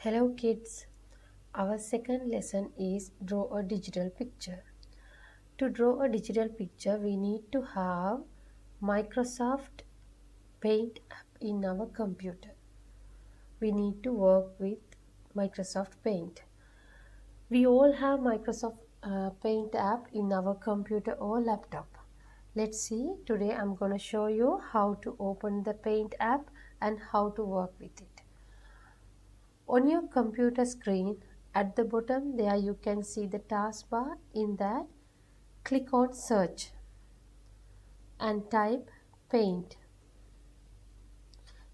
Hello kids, our second lesson is draw a digital picture. To draw a digital picture we need to have Microsoft Paint app in our computer. We need to work with Microsoft Paint. We all have Microsoft Paint app in our computer or laptop. Let's see, today I'm going to show you how to open the Paint app and how to work with it. On your computer screen, at the bottom there you can see the taskbar. In that, click on search and type paint.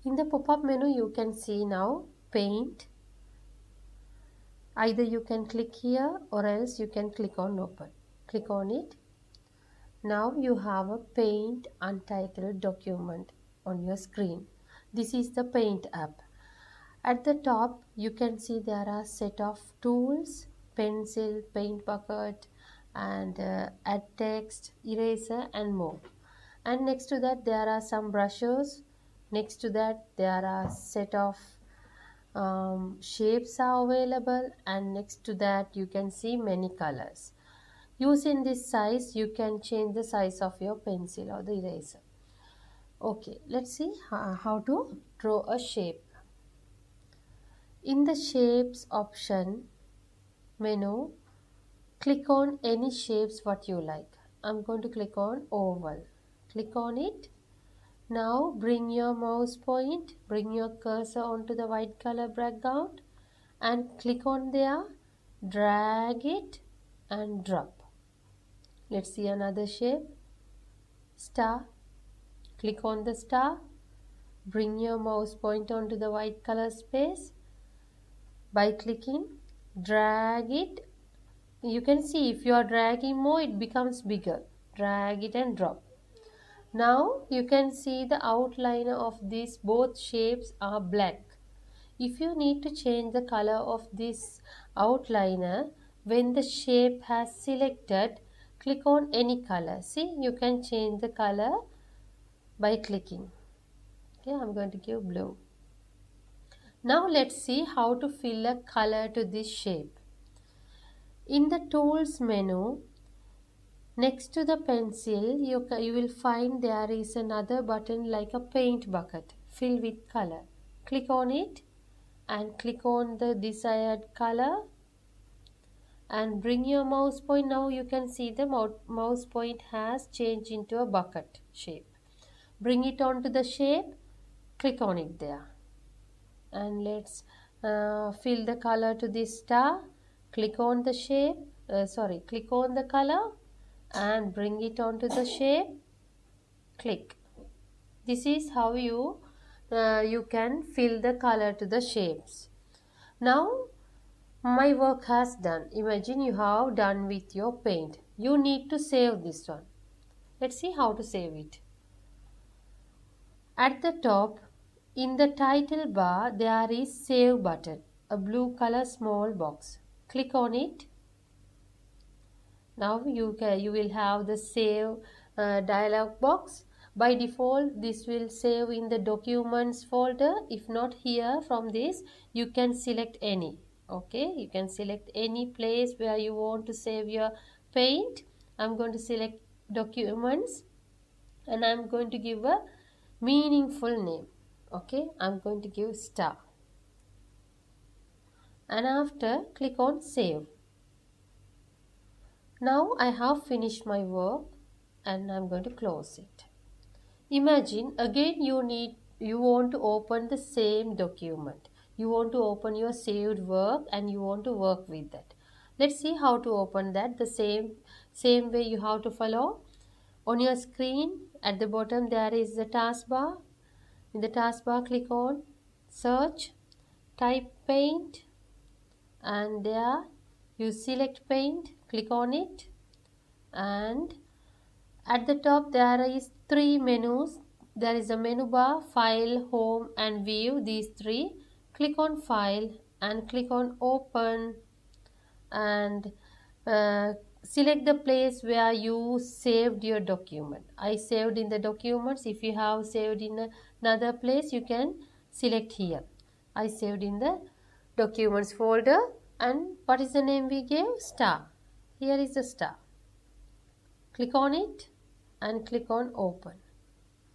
In the pop-up menu you can see now paint. Either you can click here or else you can click on open. Click on it. Now you have a paint untitled document on your screen. This is the paint app. At the top you can see there are set of tools, pencil, paint bucket and add text, eraser and more. And next to that there are some brushes. Next to that there are set of shapes are available, and next to that you can see many colors. Using this size you can change the size of your pencil or the eraser. Okay, let's see how to draw a shape. In the shapes option menu, click on any shapes what you like. I'm going to click on oval. Click on it. Now bring your mouse point, bring your cursor onto the white color background and click on there, drag it and drop. Let's see another shape. Star. Click on the star, bring your mouse point onto the white color space. By clicking, drag it. You can see if you are dragging more it becomes bigger. Drag it and drop. Now you can see the outline of these both shapes are black. If you need to change the color of this outliner, when the shape has selected, click on any color. See, you can change the color by clicking. Okay, I'm going to give blue. Now let's see how to fill a color to this shape. In the tools menu, next to the pencil, you will find there is another button like a paint bucket, fill with color. Click on it and click on the desired color and bring your mouse point. Now you can see the mouse point has changed into a bucket shape. Bring it onto the shape, click on it there. And let's fill the color to this star. Click on the shape, click on the color and bring it onto the shape. Click. This is how you can fill the color to the shapes. Now my work has done. Imagine you have done with your paint. You need to save this one. Let's see how to save it. At the top, in the title bar, there is Save button, a blue color small box. Click on it. Now you will have the Save dialog box. By default, this will save in the Documents folder. If not here, from this, you can select any. Okay, you can select any place where you want to save your paint. I'm going to select Documents and I'm going to give a meaningful name. Okay, I'm going to give star and after click on save. Now I have finished my work and I'm going to close it. Imagine again you want to open the same document. You want to open your saved work and you want to work with that. Let's see how to open that. The same way you have to follow. On your screen at the bottom there is the taskbar. In the taskbar click on search, type paint and there you select paint, click on it and at the top there is three menus. There is a menu bar, file, home and view, these three. Click on file and click on open and select the place where you saved your document. I saved in the documents. If you have saved in another place you can select here. I saved in the documents folder, and what is the name we gave? Star. Here is the star. Click on it and click on open.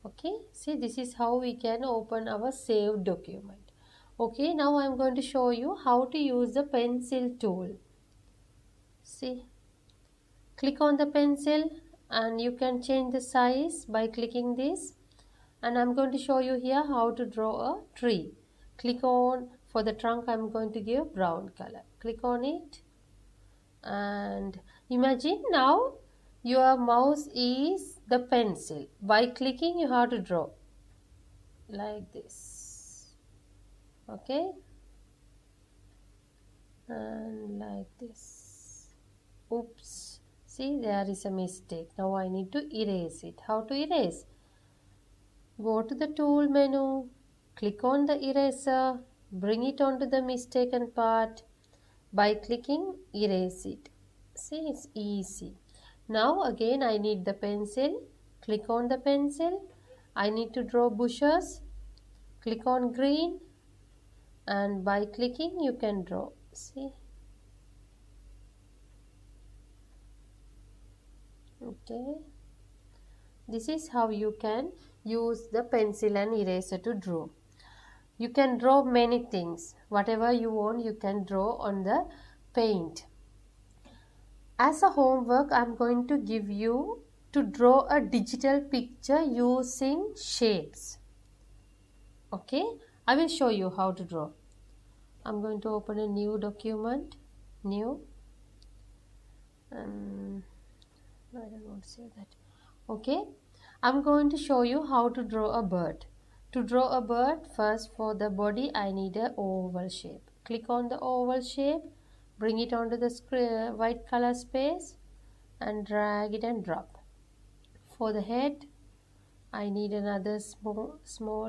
Okay, see, this is how we can open our saved document. Okay, now I am going to show you how to use the pencil tool. See, click on the pencil and you can change the size by clicking this, and I'm going to show you here how to draw a tree. Click on, for the trunk I'm going to give brown color. Click on it and imagine now your mouse is the pencil. By clicking you have to draw like this. Okay, and like this. Oops, see, there is a mistake. Now I need to erase it. How to erase? Go to the tool menu, click on the eraser, bring it onto the mistaken part. By clicking, erase it. See, it's easy. Now again I need the pencil. Click on the pencil. I need to draw bushes. Click on green, and by clicking you can draw. See, okay. This is how you can use the pencil and eraser to draw. You can draw many things. Whatever you want, you can draw on the paint. As a homework, I'm going to give you to draw a digital picture using shapes. Okay, I will show you how to draw. I'm going to open a new document, new, and I don't want to say that. Okay, I'm going to show you how to draw a bird. To draw a bird, first for the body I need a oval shape. Click on the oval shape, bring it onto the white color space and drag it and drop. For the head I need another small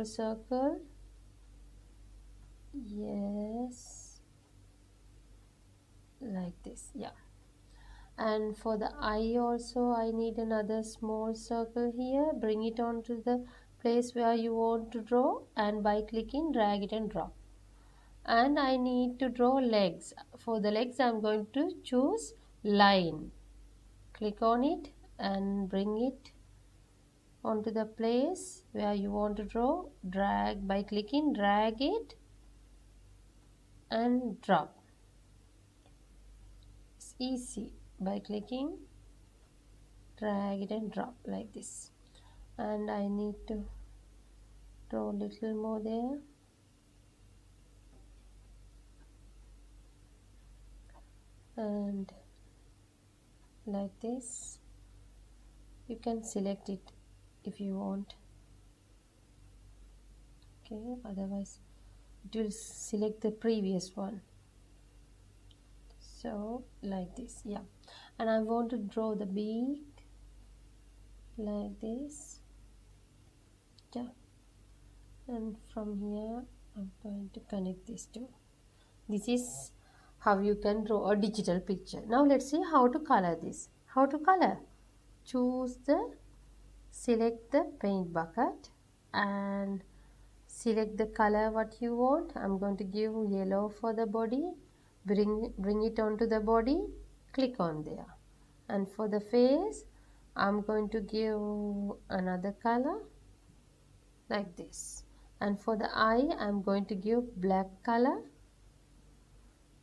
circle. Yes, like this, yeah. And for the eye also I need another small circle here. Bring it onto the place where you want to draw, and by clicking drag it and drop. And I need to draw legs. For the legs I'm going to choose line. Click on it and bring it onto the place where you want to draw. Drag, by clicking drag it and drop. It's easy. By clicking drag it and drop like this. And I need to draw a little more there. And like this. You can select it if you want. Okay, otherwise it will select the previous one. So like this, yeah. And I want to draw the beak like this, yeah. And from here I'm going to connect these two. This is how you can draw a digital picture. Now let's see how to color this. How to color? Select the paint bucket and select the color what you want. I'm going to give yellow for the body. Bring it onto the body. Click on there. And for the face, I'm going to give another color like this. And for the eye, I'm going to give black color.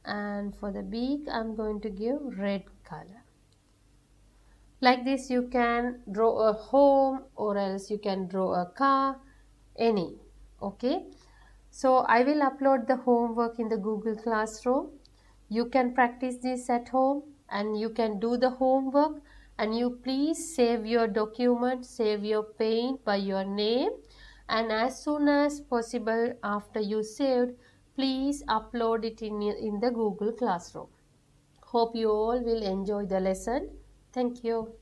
And for the beak, I'm going to give red color. Like this, you can draw a home, or else you can draw a car, any. Okay, so I will upload the homework in the Google Classroom. You can practice this at home and you can do the homework, and you please save your document, save your paint by your name, and as soon as possible after you saved, please upload it in the Google Classroom. Hope you all will enjoy the lesson. Thank you.